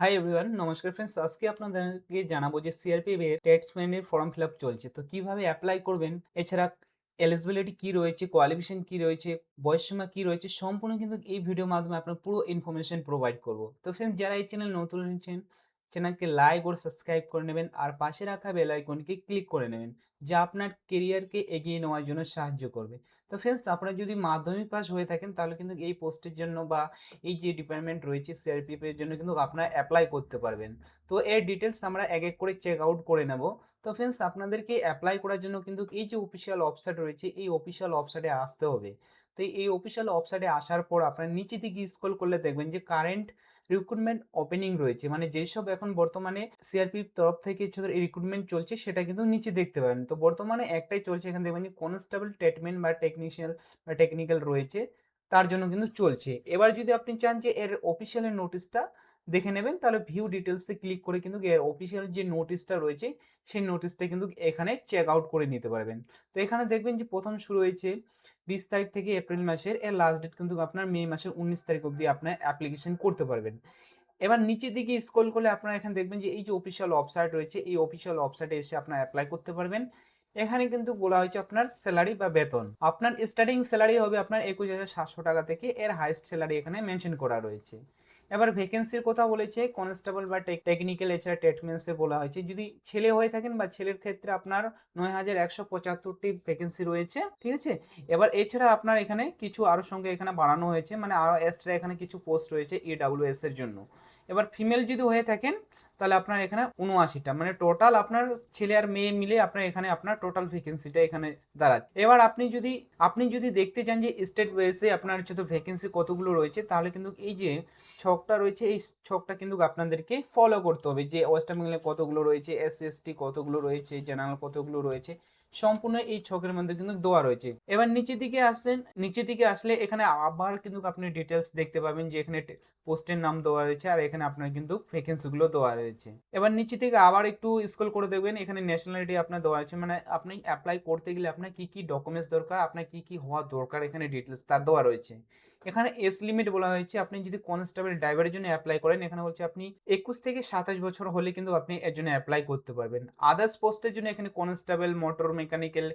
Hi everyone, নমস্কার friends. আজকে আপনাদেরকে জানাবো যে সিআরপিএফ এর ট্যাক্সম্যানের ফর্ম ফিল আপ চলছে, তো কিভাবে অ্যাপ্লাই করবেন, এছাড়া এলিজিবিলিটি কি রয়েছে, কোয়ালিফিকেশন কি রয়েছে, বয়সসীমা কি রয়েছে, সম্পূর্ণ কিন্তু এই ভিডিওর মাধ্যমে আপনার পুরো ইনফরমেশন প্রোভাইড করব। তো ফ্রেন্ডস, যারা এই চ্যানেল নতুন হয়েছেন, চ্যানেলকে লাইক ও সাবস্ক্রাইব করে নেবেন আর পাশে রাখা বেল আইকনকে ক্লিক করে নেবেন, যা আপনার কেরিয়ারকে এগিয়ে নেওয়ার জন্য সাহায্য করবে। তো ফ্রেন্ডস, আপনারা যদি মাধ্যমিক পাস হয়ে থাকেন তাহলে কিন্তু এই পোস্টের জন্য বা এই যে ডিপার্টমেন্ট রয়েছে সিআরপিএফ এর জন্য কিন্তু আপনারা অ্যাপ্লাই করতে পারবেন। তো এর ডিটেলস আমরা এক এক করে চেক আউট করে নেব। তো ফ্রেন্ডস, আপনাদেরকে অ্যাপ্লাই করার জন্য কিন্তু এই যে অফিসিয়াল ওয়েবসাইট রয়েছে, এই অফিসিয়াল ওয়েবসাইটে আসতে হবে। তো এই অফিসিয়াল ওয়েবসাইটে আসার পর আপনার নিচে দিকে স্ক্রল করলে দেখবেন যে কারেন্ট রিক্রুটমেন্ট ওপেনিং রয়েছে, মানে যেসব এখন বর্তমানে সিআরপিএফ তরফ থেকে রিক্রুটমেন্ট চলছে সেটা কিন্তু নিচে দেখতে পাবেন। তো বর্তমানে একটাই চলছে, এখানে দেখবেন যে কনস্টেবল ট্রিটমেন্ট বা টেকনিশিয়াল বা টেকনিক্যাল রয়েছে, তার জন্য কিন্তু চলছে। এবার যদি আপনি চান যে এর অফিসিয়াল নোটিশটা দেখে নেবেন, তাহলে ভিউ ডিটেলসে ক্লিক করে কিন্তু এর অফিসিয়াল যে নোটিশটা রয়েছে সেই নোটিশটা কিন্তু এখানে চেক আউট করে নিতে পারবেন। তো এখানে দেখবেন যে প্রথম শুরু হয়েছে 20 তারিখ থেকে এপ্রিল মাসের, এর লাস্ট ডেট কিন্তু আপনার মে মাসের 19 তারিখ অবধি আপনার অ্যাপ্লিকেশন করতে পারবেন। এবার নিচের দিকে স্ক্রল করলে আপনারা এখানে দেখবেন যে এই যে অফিসিয়াল ওয়েবসাইট রয়েছে, এই অফিসিয়াল ওয়েবসাইটে এসে আপনারা অ্যাপ্লাই করতে পারবেন। এখানে কিন্তু বলা হয়েছে আপনার স্যালারি বা বেতন, আপনার স্টার্টিং স্যালারি হবে আপনার 21,700 টাকা থেকে, এর হাইস্ট স্যালারি এখানে মেনশন করা রয়েছে। এবার ভ্যাকেন্সির কথা বলেছে কনস্টেবল বা টেকনিক্যাল, এছাড়া ট্রেডমেন্সে বলা হয়েছে যদি ছেলে হয়ে থাকেন বা ছেলের ক্ষেত্রে আপনার 9,175টি ভ্যাকেন্সি রয়েছে, ঠিক আছে। এবার এছাড়া আপনার এখানে কিছু আরো সঙ্গে এখানে বাড়ানো হয়েছে, মানে আরো এক্সট্রা এখানে কিছু পোস্ট রয়েছে ইডব্লিউএস এর জন্য। এবার ফিমেল যদি হয়ে থাকেন তাহলে আপনার এখানে 79টা, মানে টোটাল আপনার ছেলে আর মেয়ে মিলে আপনার এখানে আপনার টোটাল ভ্যাকেন্সিটা এখানে দাঁড়াচ্ছে। এবার আপনি যদি দেখতে চান যে স্টেট ওয়াইজে আপনার হচ্ছে তো ভ্যাকেন্সি কতগুলো রয়েছে, তাহলে কিন্তু এই যে ছকটা রয়েছে এই ছকটা কিন্তু আপনাদেরকে ফলো করতে হবে, যে ওয়েস্ট বেঙ্গলে কতগুলো রয়েছে, এসসি এসটি কতগুলো রয়েছে, জেনারেল কতগুলো রয়েছে, সম্পূর্ণ এই ছকের মধ্যে কিন্তু দেওয়া রয়েছে। এবার নিচের দিকে আসলে এখানে আবার কিন্তু আপনি ডিটেলস দেখতে পাবেন যে এখানে পোস্টের নাম দেওয়া রয়েছে আর এখানে আপনার কিন্তু ভ্যাকেন্সিগুলো দেওয়া রয়েছে। এবার নিচে থেকে আবার একটু স্ক্রল করে দেখবেন, এখানে ন্যাশনালিটি আপনার দেওয়া আছে, মানে আপনি অ্যাপ্লাই করতে গেলে আপনার কি কি ডকুমেন্টস দরকার, আপনার কি কি হওয়া দরকার, এখানে ডিটেলস তার দেওয়া রয়েছে। এখানে এজ লিমিট বলা হয়েছে, আপনি যদি কনস্টেবল ড্রাইভারের জন্য অ্যাপ্লাই করেন, এখানে বলছে আপনি 21 থেকে 27 বছর হলে কিন্তু আপনি এর জন্য অ্যাপ্লাই করতে পারবেন। আদার্স পোস্টের জন্য এখানে কনস্টেবল, মোটর মেকানিক্যাল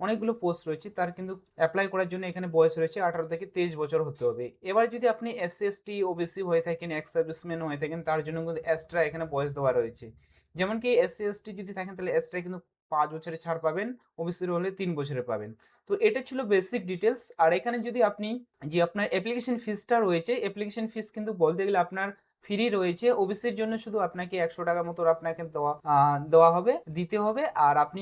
অনেকগুলো পোস্ট রয়েছে, তার কিন্তু অ্যাপ্লাই করার জন্য এখানে বয়স রয়েছে 18 থেকে 23 বছর হতে হবে। এবার যদি আপনি এসসি এসটি ওবিসি হয়ে থাকেন, এক্স সার্ভিসম্যান হয়ে থাকেন, তার জন্য কিন্তু এক্সট্রা এখানে বয়স দেওয়া রয়েছে। যেমন কি এসসি এসটি যদি থাকেন তাহলে এক্সট্রা কিন্তু 5 বছরের ছাড় পাবেন, ওবিসির হলে 3 বছরে পাবেন। তো এটা ছিল বেসিক ডিটেলস। আর এখানে যদি আপনি যে আপনার অ্যাপ্লিকেশন ফিসটা রয়েছে, অ্যাপ্লিকেশন ফিস কিন্তু বলতে গেলে আপনার ফ্রি রয়েছে। ওবিসির জন্য শুধু আপনাকে 100 টাকা মতো আপনাকে দেওয়া হবে, দিতে হবে। আর আপনি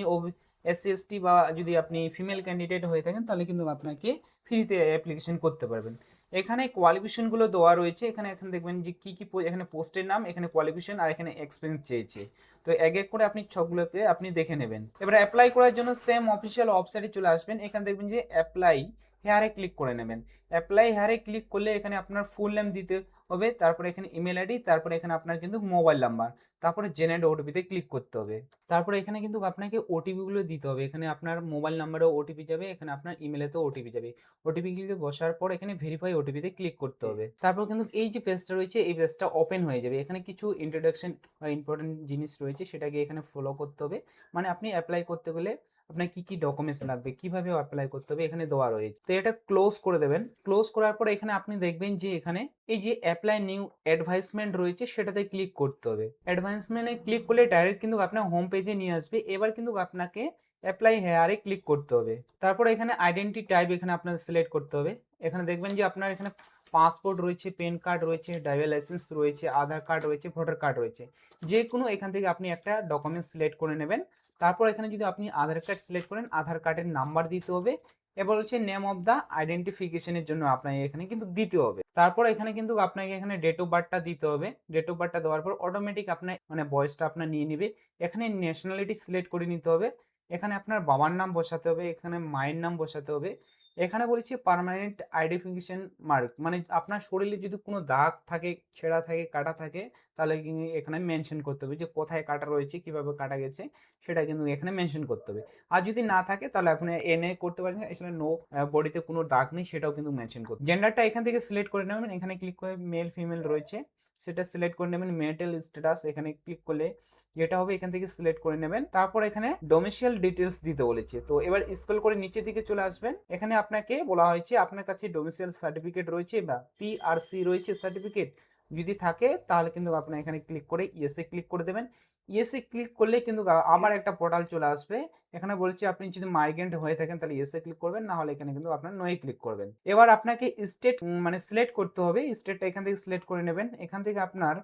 এসসি এসটি বা যদি আপনি ফিমেল ক্যান্ডিডেট হয়ে থাকেন তাহলে কিন্তু আপনাকে ফ্রিতে অ্যাপ্লিকেশন করতে পারবেন। এখানে কোয়ালিফিকেশনগুলো দেওয়া রয়েছে, এখানে দেখবেন যে কি কি এখানে পোস্টের নাম, এখানে কোয়ালিফিকেশন আর এখানে এক্সপিরিয়েন্স চেয়েছে। তো এক এক করে আপনি ছকগুলোকে আপনি দেখে নেবেন। এবার অ্যাপ্লাই করার জন্য সেম অফিসিয়াল ওয়েবসাইটে চলে আসবেন, এখানে দেখবেন যে অ্যাপ্লাই হেয়ারে ক্লিক করে নেবেন। অ্যাপ্লাই হেয়ারে ক্লিক করলে এখানে আপনার ফুল নেম দিতে হবে, তারপরে এখানে ইমেল আইডি, তারপরে এখানে আপনার কিন্তু মোবাইল নাম্বার, তারপরে জেনারেট ওটিপিতে ক্লিক করতে হবে। তারপরে এখানে কিন্তু আপনাকে ওটিপিগুলো দিতে হবে, এখানে আপনার মোবাইল নাম্বারেও ওটিপি যাবে, এখানে আপনার ইমেলেতেও ওটিপি যাবে। ওটিপি ক্লিকে বসার পর এখানে ভেরিফাই ওটিপিতে ক্লিক করতে হবে। তারপর কিন্তু এই যে পেজটা রয়েছে এই পেজটা ওপেন হয়ে যাবে। এখানে কিছু ইন্ট্রোডাকশন বা ইম্পর্টেন্ট জিনিস রয়েছে, সেটাকে এখানে ফলো করতে হবে। মানে আপনি অ্যাপ্লাই করতে গেলে আপনার কি কি ডকুমেন্টস লাগবে, কিভাবে অ্যাপ্লাই করতে হবে এখানে দেওয়া রয়েছে। তো এটা ক্লোজ করে দেবেন। ক্লোজ করার পর এখানে আপনি দেখবেন যে এখানে এই যে অ্যাপ্লাই নিউ অ্যাডভাইসমেন্ট রয়েছে সেটাতে ক্লিক করতে হবে। অ্যাডভাইসমেন্টে ক্লিক করলে ডাইরেক্ট কিন্তু আপনার হোম পেজে নিয়ে আসবে। এবার কিন্তু আপনাকে অ্যাপ্লাই হেয়ারে ক্লিক করতে হবে। তারপর এখানে আইডেন্টি টাইপ এখানে আপনার সিলেক্ট করতে হবে। এখানে দেখবেন যে আপনার এখানে পাসপোর্ট রয়েছে, পেন কার্ড রয়েছে, ড্রাইভিং লাইসেন্স রয়েছে, আধার কার্ড রয়েছে, ভোটার কার্ড রয়েছে, যে কোনো এখান থেকে আপনি একটা ডকুমেন্ট সিলেক্ট করে নেবেন। তারপর এখানে যদি আপনি আধার কার্ড সিলেক্ট করেন, আধার কার্ডের নাম্বার দিতে হবে। এবার হচ্ছে নেম অফ দ্য আইডেন্টিফিকেশনের জন্য আপনাকে এখানে কিন্তু দিতে হবে। তারপর এখানে কিন্তু আপনাকে এখানে ডেট অফ বার্থটা দিতে হবে। ডেট অফ বার্থটা দেওয়ার পর অটোমেটিক আপনার মানে বয়সটা আপনার নিয়ে নেবে। এখানে ন্যাশনালিটি সিলেক্ট করে নিতে হবে। এখানে আপনার বাবার নাম বসাতে হবে, এখানে মায়ের নাম বসাতে হবে। এখানে বলেছে পার্মানেন্ট আইডেন্টিফিকেশন মার্ক, মানে আপনার শরীরে যদি কোনো দাগ থাকে, ছেঁড়া থাকে, কাটা থাকে, তাহলে কিন্তু এখানে মেনশন করতে হবে যে কোথায় কাটা রয়েছে, কিভাবে কাটা গেছে, সেটা কিন্তু এখানে মেনশন করতে হবে। আর যদি না থাকে তাহলে আপনি এনএ করতে পারেন, এখানে নো বডিতে কোনো দাগ নেই সেটাও কিন্তু মেনশন করতে। জেন্ডারটা এখান থেকে সিলেক্ট করে নেবেন, এখানে ক্লিক করে মেল ফিমেল রয়েছে, সেটা সিলেক্ট করে নেবেন। মেরিটাল স্ট্যাটাস এখানে ক্লিক করলে যেটা হবে এখান থেকে সিলেক্ট করে নেবেন। তারপর এখানে ডোমিসাইল ডিটেলস দিতে বলেছে, তো এবার স্ক্রল করে নিচের দিকে চলে আসবেন। এখানে আপনাকে বলা হয়েছে আপনার কাছে ডোমিসাইল সার্টিফিকেট রয়েছে বা পিআরসি রয়েছে সার্টিফিকেট, যদি থাকে তাহলে কিন্তু আপনার এখানে ক্লিক করে ইয়েসে ক্লিক করে দেবেন। ইয়েসে ক্লিক করলে কিন্তু আবার একটা পোর্টাল চলে আসবে। এখানে বলছে আপনি যদি মাইগ্রেন্ট হয়ে থাকেন তাহলে ইয়েসে ক্লিক করবেন, না হলে এখানে কিন্তু আপনার নোয়ে ক্লিক করবেন। এবার আপনাকে স্টেট মানে সিলেক্ট করতে হবে, স্টেটটা এখান থেকে সিলেক্ট করে নেবেন। এখান থেকে আপনার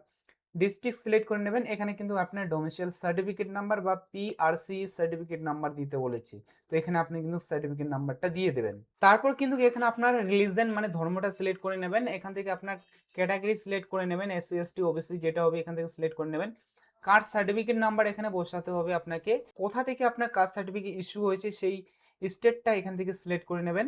ডিস্ট্রিক্ট সিলেক্ট করে নেবেন। এখানে কিন্তু আপনার ডোমিসাইল সার্টিফিকেট নাম্বার বা পিআরসি সার্টিফিকেট নাম্বার দিতে বলেছি, তো এখানে আপনি কিন্তু সার্টিফিকেট নাম্বারটা দিয়ে দেবেন। তারপর কিন্তু এখানে আপনার রিলিজন মানে ধর্মটা সিলেক্ট করে নেবেন। এখান থেকে আপনার ক্যাটাগরি সিলেক্ট করে নেবেন, এসসি এসটি ওবিসি যেটা হবে এখান থেকে সিলেক্ট করে নেবেন। কাস্ট সার্টিফিকেট নাম্বার এখানে বসাতে হবে আপনাকে, কোথা থেকে আপনার কাস্ট সার্টিফিকেট ইস্যু হয়েছে সেই স্টেটটা এখান থেকে সিলেক্ট করে নেবেন।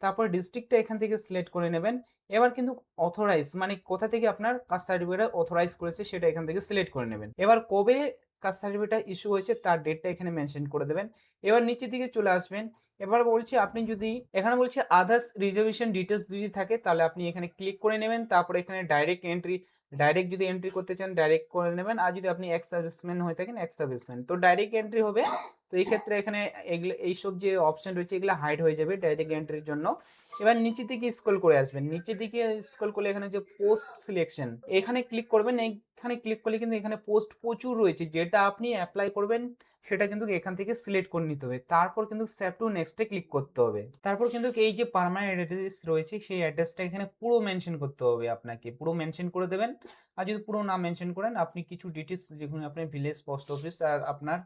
তারপর ডিস্ট্রিক্টটা এখান থেকে সিলেক্ট করে নেবেন। এবার কিন্তু অথরাইজ মানে কোথা থেকে আপনার কাস্ট সার্টিফিকেট অথরাইজ করেছে সেটা এখান থেকে সিলেক্ট করে নেবেন। এবার কবে কাস্ট সার্টিফিকেটটা ইস্যু হয়েছে তার ডেটটা এখানে মেনশন করে দেবেন। এবার নিচের দিকে চলে আসবেন। এবার বলছে আপনি যদি এখানে বলছে আদার্স রিজার্ভেশন ডিটেলস যদি থাকে তাহলে আপনি এখানে ক্লিক করে নেবেন। তারপর এখানে ডাইরেক্ট যদি এন্ট্রি করতে চান ডাইরেক্ট করে নেবেন, আর যদি আপনি এক্স সার্ভিসম্যান হয়ে থাকেন এক্স সার্ভিসম্যান, তো ডাইরেক্ট এন্ট্রি হবে। তো এই ক্ষেত্রে এখানে এগুলো এইসব যে অপশন রয়েছে এগুলো হাইড হয়ে যাবে ডাইরেক্ট এন্ট্রির জন্য। এবার নিচের দিকে স্ক্রল করে আসবেন, নিচের দিকে স্ক্রল করলে এখানে যে পোস্ট সিলেকশন এখানে ক্লিক করবেন। এখানে ক্লিক করলে কিন্তু এখানে পোস্ট প্রচুর রয়েছে, যেটা আপনি অ্যাপ্লাই করবেন সেটা কিন্তু এখান থেকে সিলেক্ট করে নিতে হবে। তারপর কিন্তু সেভ টু নেক্সটে ক্লিক করতে হবে। তারপর কিন্তু এই যে পার্মানেন্ট অ্যাড্রেস রয়েছে সেই অ্যাড্রেসটা এখানে পুরো মেনশন করতে হবে, আপনাকে পুরো মেনশন করে দেবেন। আর যদি পুরো না মেনশন করেন আপনি কিছু ডিটেলস যেখানে আপনি ভিলেজ পোস্ট অফিস আর আপনার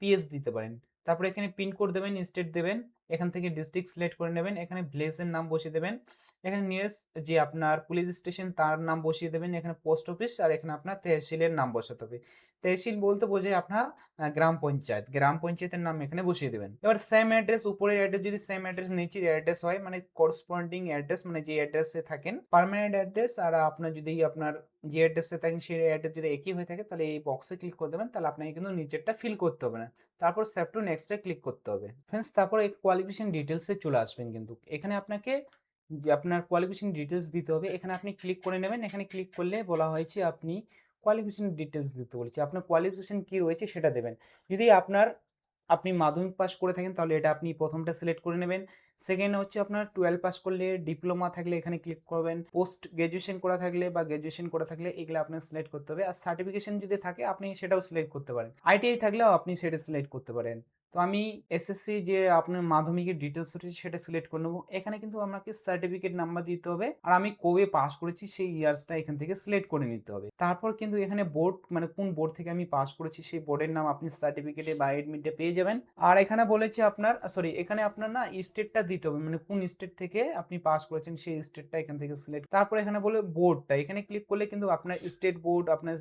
পিএস দিতে পারেন। তারপর এখানে পিনকোড দেবেন, স্টেট দেবেন, এখান থেকে ডিস্ট্রিক্ট সিলেক্ট করে নেবেন, এখানে ভিলেজের নাম বসিয়ে দেবেন, এখানে নিয়ারেস্ট যে আপনার পুলিশ স্টেশন তার নাম বসিয়ে দেবেন, এখানে পোস্ট অফিস আর এখানে আপনার তহসিলের নাম বসাতে হবে। তহসিল বলতে বোঝায় আপনার গ্রাম পঞ্চায়েত, গ্রাম পঞ্চায়েতের নাম এখানে বসিয়ে দেবেন। এবার সেম অ্যাড্রেস উপরের অ্যাড্রেস যদি সেম অ্যাড্রেস নিচের অ্যাড্রেস হয় মানে করসপন্ডিং অ্যাড্রেস মানে যে অ্যাড্রেসে থাকেন পার্মানেন্ট অ্যাড্রেস, আর আপনার যদি আপনার যে অ্যাড্রেসে থাকেন সেই অ্যাড্রেস যদি একই হয়ে থাকে তাহলে এই বক্সে ক্লিক করে দেবেন, তাহলে আপনাকে কিন্তু নিচেরটা ফিল করতে হবে না। তারপর সেভ টু নেক্সটে ক্লিক করতে হবে। ফ্রেন্ডস তারপর এই কোয়ালিফিকেশন ডিটেলসে চলে আসবেন। কিন্তু এখানে আপনাকে যে আপনার কোয়ালিফিকেশন ডিটেলস দিতে হবে, এখানে আপনি ক্লিক করে নেবেন। এখানে ক্লিক করলে বলা হয়েছে আপনি কোয়ালিফিকেশন ডিটেলস দিতে বলেছে, আপনার কোয়ালিফিকেশন কি রয়েছে সেটা দেবেন। যদি আপনি মাধ্যমিক পাস করে থাকেন তাহলে এটা আপনি প্রথমটা সিলেক্ট করে নেবেন। সেকেন্ড হচ্ছে আপনার 12 পাস করলে ডিপ্লোমা থাকলে এখানে ক্লিক করবেন। পোস্ট গ্রাজুয়েশন করা থাকলে বা গ্রাজুয়েশন করা থাকলে এগুলো আপনার সিলেক্ট করতে হবে। আর সার্টিফিকেশন যদি থাকে আপনি সেটাও সিলেক্ট করতে পারেন। আইটিআই থাকলেও আপনি সেটা সিলেক্ট করতে পারেন। তো আমি এসএসসি যে আপনার মাধ্যমিকের ডিটেলস রয়েছে সেটা সিলেক্ট করে নেবো। এখানে কিন্তু আমাকে সার্টিফিকেট নাম্বার দিতে হবে আর আমি কবে পাস করেছি সেই ইয়ার্সটা এখান থেকে সিলেক্ট করে নিতে হবে। তারপর কিন্তু এখানে বোর্ড মানে কোন বোর্ড থেকে আমি পাস করেছি সেই বোর্ডের নাম আপনি সার্টিফিকেটে বা এডমিটে পেয়ে যাবেন। আর এখানে বলেছে আপনার এখানে আপনার না স্টেটটা দিতে হবে, মানে কোন স্টেট থেকে আপনি পাস করেছেন সেই স্টেটটা এখান থেকে সিলেক্ট। তারপর এখানে বলে বোর্ডটা, এখানে ক্লিক করলে কিন্তু আপনার স্টেট বোর্ড আপনার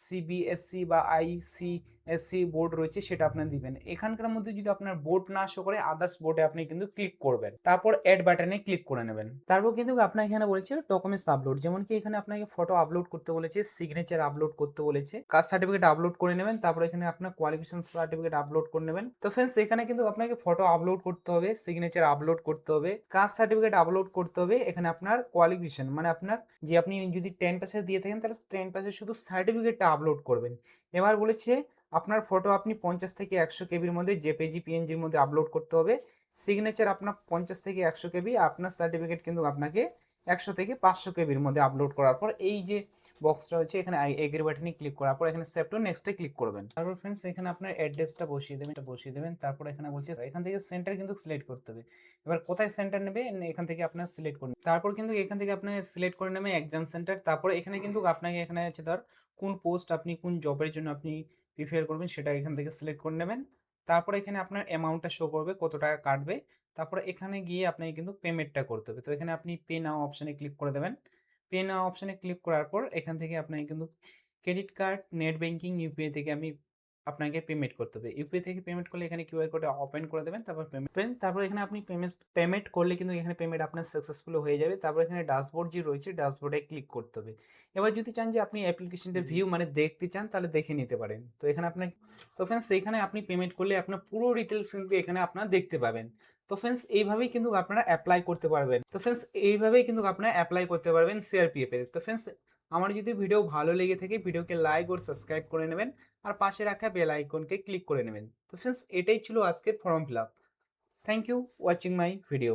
সিবিএসসি বা আইসিএসসি বোর্ড রয়েছে সেটা আপনি দিবেন। এখানকার মধ্যে যদি আপনার বোর্ড না শো করে আদার্স বোর্ডে আপনি কিন্তু ক্লিক করবেন, তারপর অ্যাড বাটনে ক্লিক করে নেবেন। তারপর কিন্তু আপনার এখানে বলেছে ডকুমেন্টস আপলোড, যেমন কি এখানে আপনাকে ফটো আপলোড করতে বলেছে, সিগনেচার আপলোড করতে বলেছে, কাস্ট সার্টিফিকেট আপলোড করে নেবেন, তারপর এখানে আপনার কোয়ালিফিকেশন সার্টিফিকেট আপলোড করে নেবেন। তো ফ্রেন্ডস এখানে কিন্তু আপনাকে ফটো আপলোড করতে হবে, সিগনেচার আপলোড করতে হবে, কাস্ট সার্টিফিকেট আপলোড করতে হবে, এখানে আপনার কোয়ালিফিকেশন মানে আপনার যে আপনি যদি 10% দিয়ে থাকেন তাহলে 10% শুধু সার্টিফিকেটটা আপলোড করবেন। এবার বলেছে আপনার ফটো আপনি 50 থেকে 100 কেবির মধ্যে জেপিজি পিএনজির মধ্যে আপলোড করতে হবে। সিগনেচার আপনার 50 থেকে 100 কেবি, আপনার সার্টিফিকেট কিন্তু আপনাকে 100 থেকে 500 কেবির মধ্যে আপলোড করার পর এই যে বক্সটা হচ্ছে এখানে এগ্রি বাটনে ক্লিক করার পর এখানে সেভ টু নেক্সটে ক্লিক করবেন। তারপর ফ্রেন্ডস এখানে আপনার অ্যাড্রেসটা বসিয়ে দেবেন। তারপর এখানে বলছে এখান থেকে সেন্টার কিন্তু সিলেক্ট করতে হবে। এবার কোথায় সেন্টার নেবে এখান থেকে আপনার সিলেক্ট করুন। তারপর কিন্তু এখান থেকে আপনি সিলেক্ট করে নেবেন এক্সাম সেন্টার। তারপর এখানে কিন্তু আপনাকে এখানে আছে ধর কোন পোস্ট আপনি কোন জবের জন্য আপনি প্রিফার করবেন সেটা এখান থেকে সিলেক্ট করে নেবেন। তারপর এখানে আপনার অ্যামাউন্টটা শো করবে কত টাকা কাটবে। তারপরে এখানে গিয়ে আপনাকে কিন্তু পেমেন্টটা করতে হবে। তো এখানে আপনি পে নাও অপশানে ক্লিক করে দেবেন। পে নাও অপশানে ক্লিক করার পর এখান থেকে আপনাকে কিন্তু credit card, net banking, UPI থেকে আপনাকে পেমেন্ট করতে হবে। ইউপিআই থেকে পেমেন্ট করলে এখানে কিউআর কোড ওপেন করে দেবেন, তারপর তারপর এখানে আপনি পেমেন্ট করলে কিন্তু এখানে পেমেন্ট আপনার সাকসেসফুল হয়ে যাবে। তারপর এখানে ড্যাশবোর্ড যে রয়েছে ড্যাশবোর্ডে ক্লিক করতে হবে। এবার যদি চান যে আপনি অ্যাপ্লিকেশনটা ভিউ মানে দেখতে চান তাহলে দেখে নিতে পারেন। তো এখানে আপনার তো ফ্রেন্ডস সেইখানে আপনি পেমেন্ট করলে আপনার পুরো ডিটেলস কিন্তু এখানে আপনারা দেখতে পাবেন। তো ফ্রেন্ডস এইভাবেই কিন্তু আপনারা অ্যাপ্লাই করতে পারবেন। তো ফ্রেন্ডস এইভাবেই কিন্তু আপনারা অ্যাপ্লাই করতে পারবেন সিআরপিএফ এর। তো ফ্রেন্ডস আমার যদি ভিডিও ভালো লেগে থাকে ভিডিওকে লাইক ও সাবস্ক্রাইব করে নেবেন আর পাশে রাখা বেল আইকনকে ক্লিক করে নেবেন। তো ফ্রেন্ডস এটাই ছিল আজকের form fill up. Thank you watching my video.